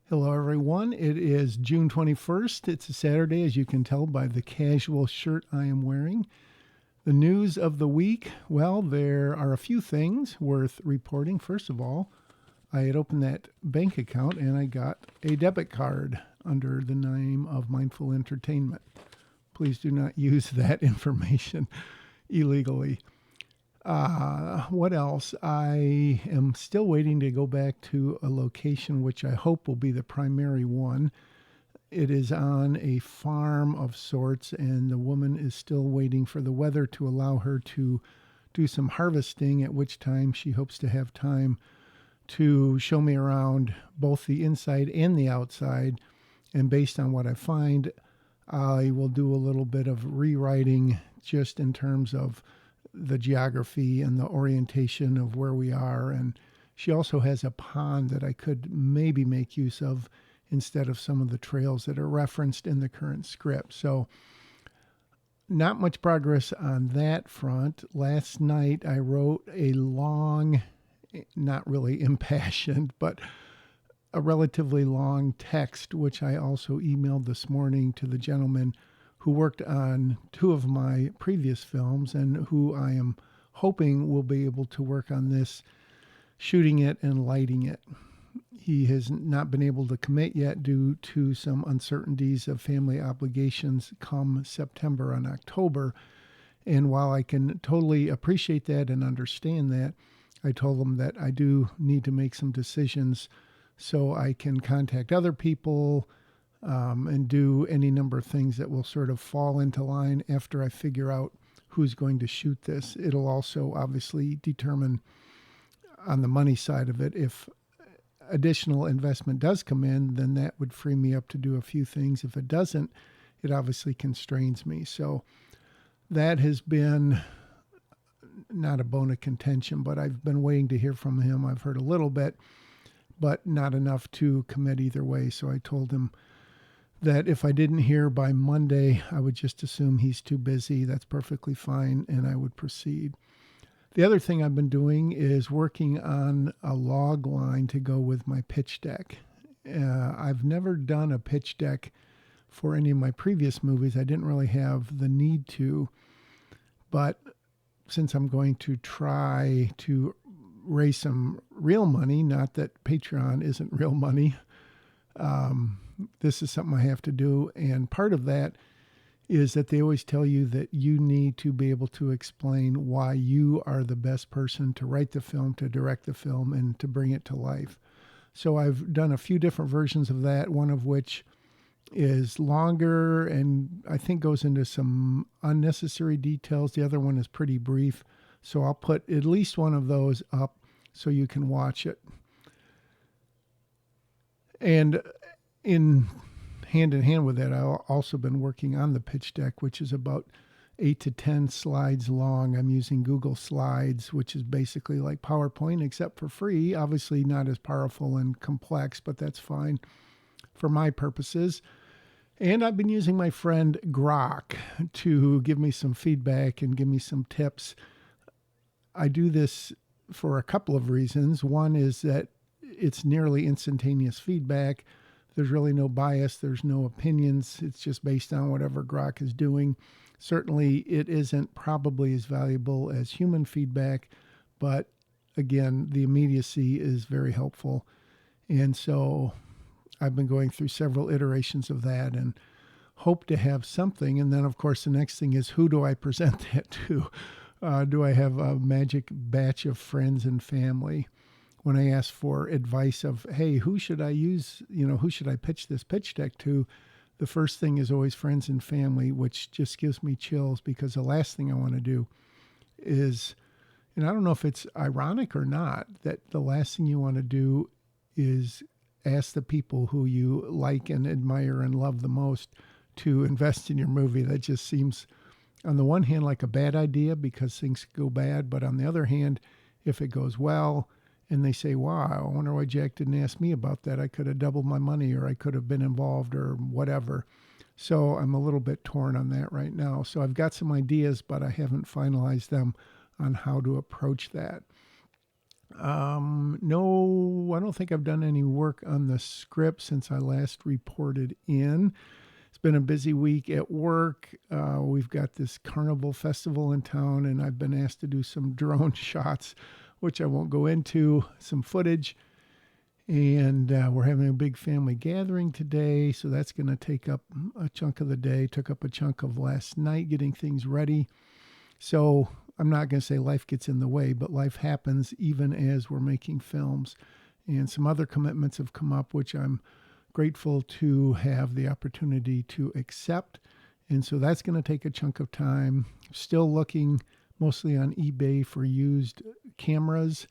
Hello, everyone. It is June 21st. It's a Saturday, as you can tell by the casual shirt I am wearing. The news of the week, well, there are a few things worth reporting. First of all, I had opened that bank account and I got a debit card under the name of Mindful Entertainment. Please do not use that information illegally. What else? I am still waiting to go back to a location which I hope will be the primary one. It is on a farm of sorts, and the woman is still waiting for the weather to allow her to do some harvesting, at which time she hopes to have time to show me around both the inside and the outside. And based on what I find, I will do a little bit of rewriting just in terms of the geography and the orientation of where we are. And she also has a pond that I could maybe make use of instead of some of the trails that are referenced in the current script. So not much progress on that front. Last night I wrote a long, not really impassioned, but a relatively long text, which I also emailed this morning to the gentleman who worked on two of my previous films and who I am hoping will be able to work on this, shooting it and lighting it. He has not been able to commit yet due to some uncertainties of family obligations come September and October. And while I can totally appreciate that and understand that, I told him that I do need to make some decisions so I can contact other people, and do any number of things that will sort of fall into line after I figure out who's going to shoot this. It'll also obviously determine on the money side of it, if additional investment does come in, then that would free me up to do a few things. If it doesn't, it obviously constrains me. So that has been not a bone of contention, but I've been waiting to hear from him. I've heard a little bit, but not enough to commit either way. So I told him that if I didn't hear by Monday, I would just assume he's too busy. That's perfectly fine, and I would proceed. The other thing I've been doing is working on a log line to go with my pitch deck. I've never done a pitch deck for any of my previous movies. I didn't really have the need to, but since I'm going to try to raise some real money, not that Patreon isn't real money, this is something I have to do. And part of that is that they always tell you that you need to be able to explain why you are the best person to write the film, to direct the film, and to bring it to life. So I've done a few different versions of that, one of which is longer and I think goes into some unnecessary details. The other one is pretty brief. So I'll put at least one of those up so you can watch it. And in hand with that, I've also been working on the pitch deck, which is about 8 to 10 slides long. I'm using Google Slides, which is basically like PowerPoint, except for free. Obviously not as powerful and complex, but that's fine for my purposes. And I've been using my friend Grok to give me some feedback and give me some tips. I do this for a couple of reasons. One is that it's nearly instantaneous feedback. There's really no bias. There's no opinions. It's just based on whatever Grok is doing. Certainly, it isn't probably as valuable as human feedback, but again, the immediacy is very helpful. And so I've been going through several iterations of that and hope to have something. And then, of course, the next thing is, who do I present that to? Do I have a magic batch of friends and family? When I ask for advice of, hey, who should I use? Who should I pitch this pitch deck to? The first thing is always friends and family, which just gives me chills, because the last thing I want to do is, and I don't know if it's ironic or not, that the last thing you want to do is ask the people who you like and admire and love the most to invest in your movie. That just seems, on the one hand, like a bad idea because things go bad. But on the other hand, if it goes well, and they say, wow, I wonder why Jack didn't ask me about that. I could have doubled my money, or I could have been involved, or whatever. So I'm a little bit torn on that right now. So I've got some ideas, but I haven't finalized them on how to approach that. No, I don't think I've done any work on the script since I last reported in. It's been a busy week at work. We've got this carnival festival in town, and I've been asked to do some drone shots, which I won't go into, some footage. And we're having a big family gathering today, so that's going to take up a chunk of the day, took up a chunk of last night getting things ready. So I'm not going to say life gets in the way, but life happens even as we're making films. And some other commitments have come up, which I'm grateful to have the opportunity to accept. And so that's going to take a chunk of time. Still looking mostly on eBay for used cameras.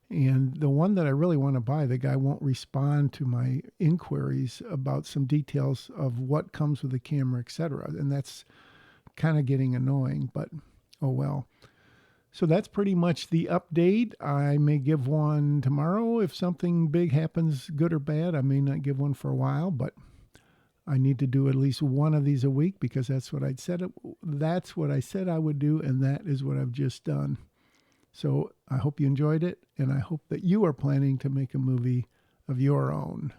And the one that I really want to buy, the guy won't respond to my inquiries about some details of what comes with the camera, etc. And that's kind of getting annoying, but oh well. So that's pretty much the update. I may give one tomorrow if something big happens, good or bad. I may not give one for a while, but I need to do at least one of these a week because that's what I said I would do, and that is what I've just done. So I hope you enjoyed it, and I hope that you are planning to make a movie of your own.